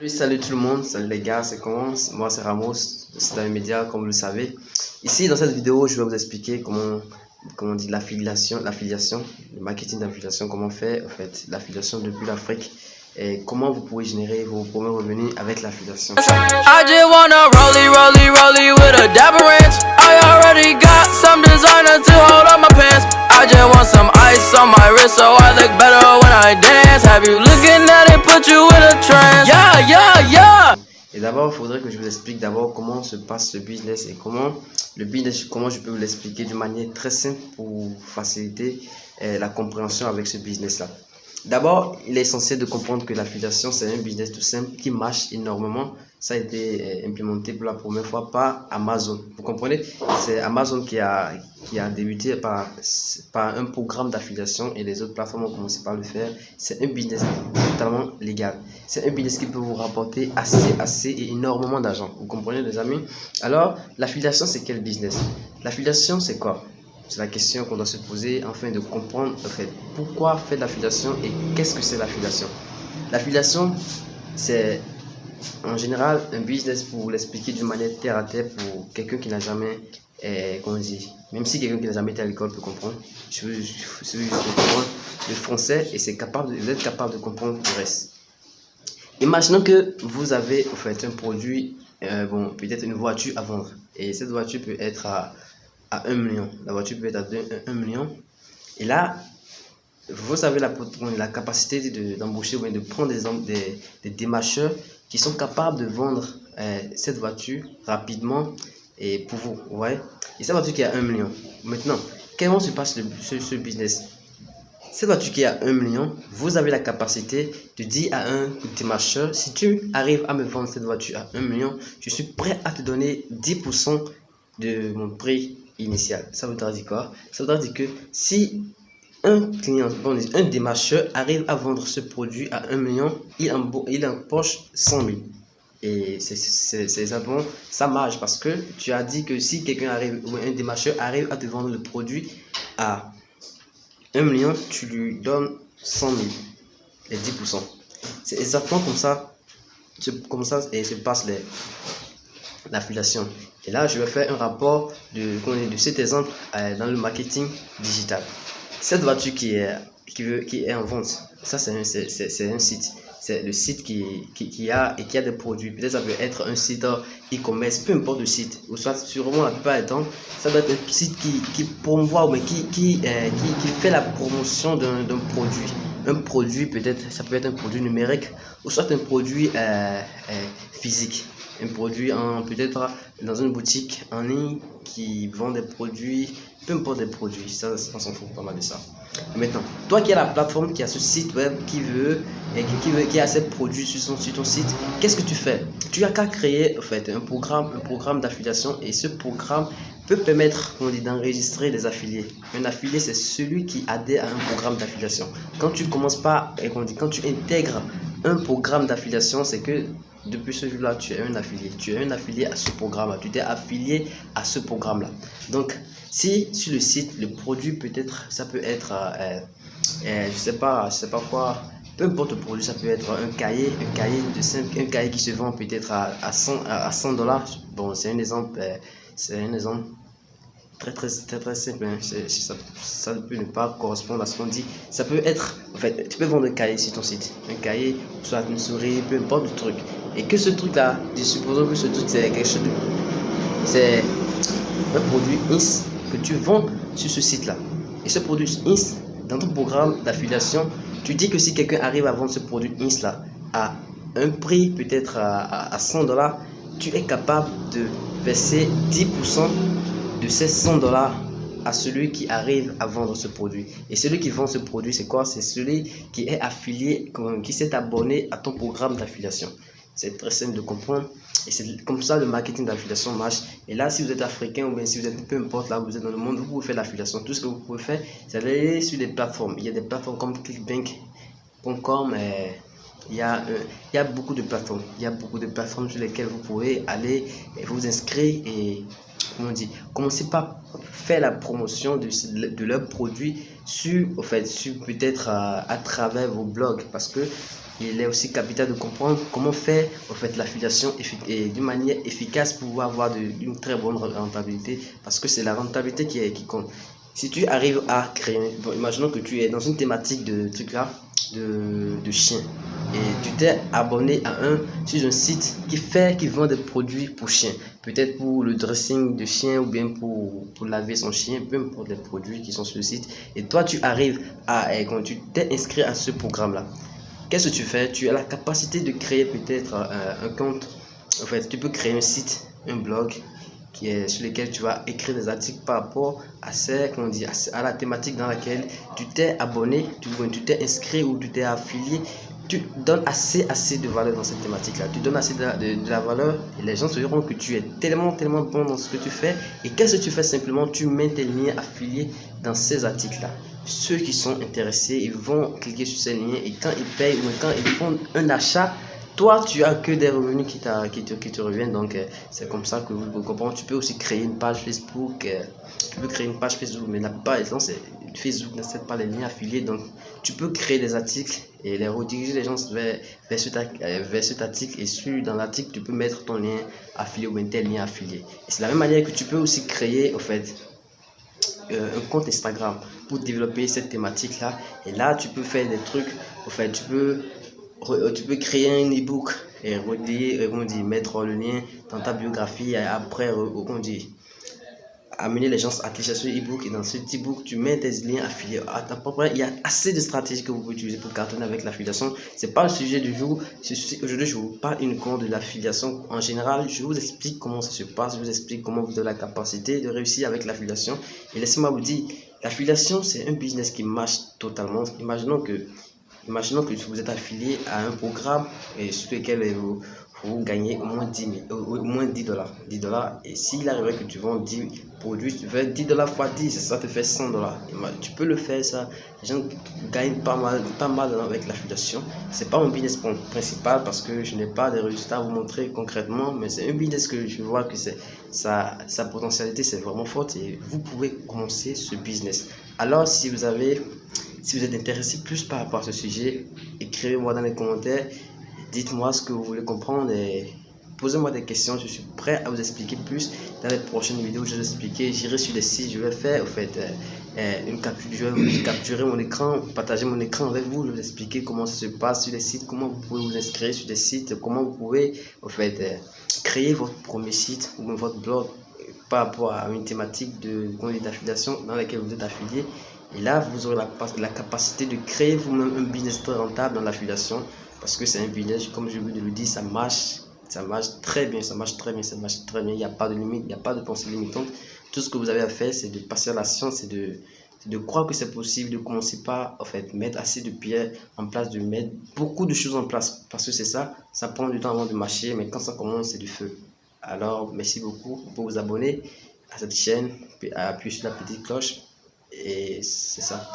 Salut tout le monde, salut les gars, c'est comment? Moi c'est Ramos, c'est dans les médias comme vous le savez. Ici dans cette vidéo, je vais vous expliquer comment on dit l'affiliation, le marketing d'affiliation, comment faire en fait l'affiliation depuis l'Afrique et comment vous pouvez générer vos premiers revenus avec l'affiliation. I just wanna rollie with a dapper ranch. I already got some designer to hold up my pants. I just want some ice on my wrist so I look better when I dance. Have you looking at it, put you in a trance? Yeah. Et d'abord, il faudrait que je vous explique d'abord comment se passe ce business et comment je peux vous l'expliquer d'une manière très simple pour faciliter la compréhension avec ce business là. D'abord, il est essentiel de comprendre que l'affiliation, c'est un business tout simple qui marche énormément. Ça a été implémenté pour la première fois par Amazon. Vous comprenez? C'est Amazon qui a débuté par un programme d'affiliation et les autres plateformes ont commencé par le faire. C'est un business totalement légal. C'est un business qui peut vous rapporter assez et énormément d'argent. Vous comprenez les amis? Alors, l'affiliation, c'est quel business? L'affiliation, c'est quoi? C'est la question qu'on doit se poser afin de comprendre en fait pourquoi faire de l'affiliation et qu'est-ce que c'est l'affiliation. L'affiliation, c'est en général un business, pour l'expliquer d'une manière terre à terre pour quelqu'un qui n'a jamais, même si quelqu'un qui n'a jamais été à l'école peut comprendre, je veux comprendre le français et c'est vous êtes capable de comprendre le reste. Imaginons que vous avez en fait un produit, peut-être une voiture à vendre et cette voiture peut être à 1 million. La voiture peut être à 1 million. Et là, vous avez la capacité d'embaucher ou bien de prendre des démarcheurs qui sont capables de vendre cette voiture rapidement et pour vous. Ouais. Et cette voiture qui est à 1 million. Maintenant, comment se passe ce business? Cette voiture qui est à 1 million, vous avez la capacité de dire à un démarcheur, si tu arrives à me vendre cette voiture à 1 million, je suis prêt à te donner 10% de mon prix initial. Ça voudra dire quoi? Ça voudra dire que si un client, un démarcheur arrive à vendre ce produit à 1 million, il empoche 100 000. Et c'est exactement ça marche parce que tu as dit que si quelqu'un arrive, ou un démarcheur arrive à te vendre le produit à 1 million, tu lui donnes 100 000 et 10%. C'est exactement comme ça et se passe l'affiliation. Et là, je vais faire un rapport de cet exemple dans le marketing digital. Cette voiture qui est en vente, ça c'est un site. C'est le site qui a des produits. Peut-être ça peut être un site e-commerce, peu importe le site. Ou soit sûrement la plupart du temps, ça doit être un site qui promouvoit ou qui fait la promotion d'un produit. Un produit peut-être, ça peut être un produit numérique ou soit un produit physique. Un produit peut-être dans une boutique en ligne qui vend des produits, peu importe des produits, ça on s'en fout pas mal de ça. Maintenant, toi qui as la plateforme, qui a ce site web, qui a ses produits sur ton site, qu'est-ce que tu fais? Tu as qu'à créer en fait un programme d'affiliation et ce programme peut permettre d'enregistrer des affiliés. Un affilié, c'est celui qui adhère à un programme d'affiliation. Quand tu intègres un programme d'affiliation, c'est que depuis ce jour-là, tu es un affilié. Tu es un affilié à ce programme-là. Tu t'es affilié à ce programme-là. Donc, si sur le site, le produit ça peut être, je sais pas quoi, peu importe le produit, ça peut être un cahier qui se vend peut-être à 100 $. Bon, c'est un exemple très simple, hein. Ça peut ne pas correspondre à ce qu'on dit. Ça peut être, en fait, tu peux vendre un cahier sur ton site, un cahier, soit une souris, peu importe le truc. Et que ce truc là, supposons que ce truc c'est quelque chose c'est un produit INS que tu vends sur ce site là. Et ce produit INS, dans ton programme d'affiliation, tu dis que si quelqu'un arrive à vendre ce produit INS là à un prix peut-être à 100 $, tu es capable de verser 10% de ces 100 $ à celui qui arrive à vendre ce produit. Et celui qui vend ce produit, c'est quoi? C'est celui qui est affilié, qui s'est abonné à ton programme d'affiliation. C'est très simple de comprendre. Et c'est comme ça le marketing d'affiliation marche. Et là, si vous êtes africain ou bien si vous êtes peu importe là où vous êtes dans le monde, vous pouvez faire l'affiliation. Tout ce que vous pouvez faire, c'est aller sur des plateformes. Il y a des plateformes comme clickbank.com. Il y a beaucoup de plateformes. Il y a beaucoup de plateformes sur lesquelles vous pouvez aller et vous inscrire et commencez par faire la promotion de leurs produits peut-être à travers vos blogs, parce que il est aussi capital de comprendre comment faire en fait l'affiliation d'une manière efficace pour pouvoir avoir une très bonne rentabilité, parce que c'est la rentabilité qui compte. Si tu arrives à créer, bon, imaginons que tu es dans une thématique de truc là, de chien, et tu t'es abonné sur un site qui vend des produits pour chiens, peut-être pour le dressing de chien ou bien pour laver son chien, peu importe les produits qui sont sur le site, et toi tu arrives quand tu t'es inscrit à ce programme là, qu'est-ce que tu fais? Tu as la capacité de créer peut-être un compte. En fait, tu peux créer un site, un blog sur lequel tu vas écrire des articles par rapport à la thématique dans laquelle tu t'es abonné, tu t'es inscrit ou tu t'es affilié. Tu donnes assez de valeur dans cette thématique-là. Tu donnes assez de la valeur et les gens se diront que tu es tellement bon dans ce que tu fais. Et qu'est-ce que tu fais? Simplement, tu mets tes liens affiliés dans ces articles-là. Ceux qui sont intéressés, ils vont cliquer sur ces liens et quand ils payent ou quand ils font un achat, toi, tu as que des revenus qui te reviennent. Donc, c'est comme ça que vous comprenez. Tu peux aussi créer une page Facebook. Mais la plupart du temps, Facebook n'accepte pas les liens affiliés. Donc, tu peux créer des articles et les rediriger les gens vers cet article. Et dans l'article, tu peux mettre ton lien affilié ou tel lien affilié. Et c'est la même manière que tu peux aussi créer, en fait, un compte Instagram pour développer cette thématique là, et là tu peux faire des trucs. En fait, tu peux créer un ebook et mettre le lien dans ta biographie, et après amener les gens à télécharger ce ebook, et dans ce ebook tu mets tes liens affiliés. Il y a assez de stratégies que vous pouvez utiliser pour cartonner avec l'affiliation. C'est pas le sujet du jour. Aujourd'hui je vous parle uniquement de l'affiliation en général. Je vous explique comment ça se passe, je vous explique comment vous avez la capacité de réussir avec l'affiliation. Et laissez-moi vous dire, l'affiliation c'est un business qui marche totalement. Imaginons que vous êtes affilié à un programme et sur lequel vous gagnez au moins 10 dollars. 10 dollars. Et s'il arriverait que tu vends 10 produits, tu fais 10 dollars fois 10, ça te fait 100 dollars. Tu peux le faire, ça. Les gens gagnent pas mal avec l'affiliation. C'est pas mon business principal parce que je n'ai pas de résultats à vous montrer concrètement, mais c'est un business que je vois que sa potentialité c'est vraiment forte et vous pouvez commencer ce business. Alors, si vous êtes intéressé plus par rapport à ce sujet, écrivez-moi dans les commentaires, dites-moi ce que vous voulez comprendre et posez-moi des questions. Je suis prêt à vous expliquer plus. Dans les prochaines vidéos, je vais vous expliquer, j'irai sur des sites, je vais faire je vais capturer mon écran, partager mon écran avec vous, je vais vous expliquer comment ça se passe sur les sites, comment vous pouvez vous inscrire sur des sites, comment vous pouvez créer votre premier site ou votre blog par rapport à une thématique d'affiliation dans laquelle vous êtes affilié. Et là, vous aurez la capacité de créer vous-même un business très rentable dans l'affiliation, parce que c'est un business, comme je vous le dis, ça marche très bien, il n'y a pas de limite, il n'y a pas de pensée limitante. Tout ce que vous avez à faire, c'est de passer à l'action, c'est de croire que c'est possible, de commencer par mettre assez de pierres en place, de mettre beaucoup de choses en place, parce que c'est ça prend du temps avant de marcher, mais quand ça commence, c'est du feu. Alors, merci beaucoup. Vous pouvez vous abonner à cette chaîne, appuyer sur la petite cloche. Et c'est ça.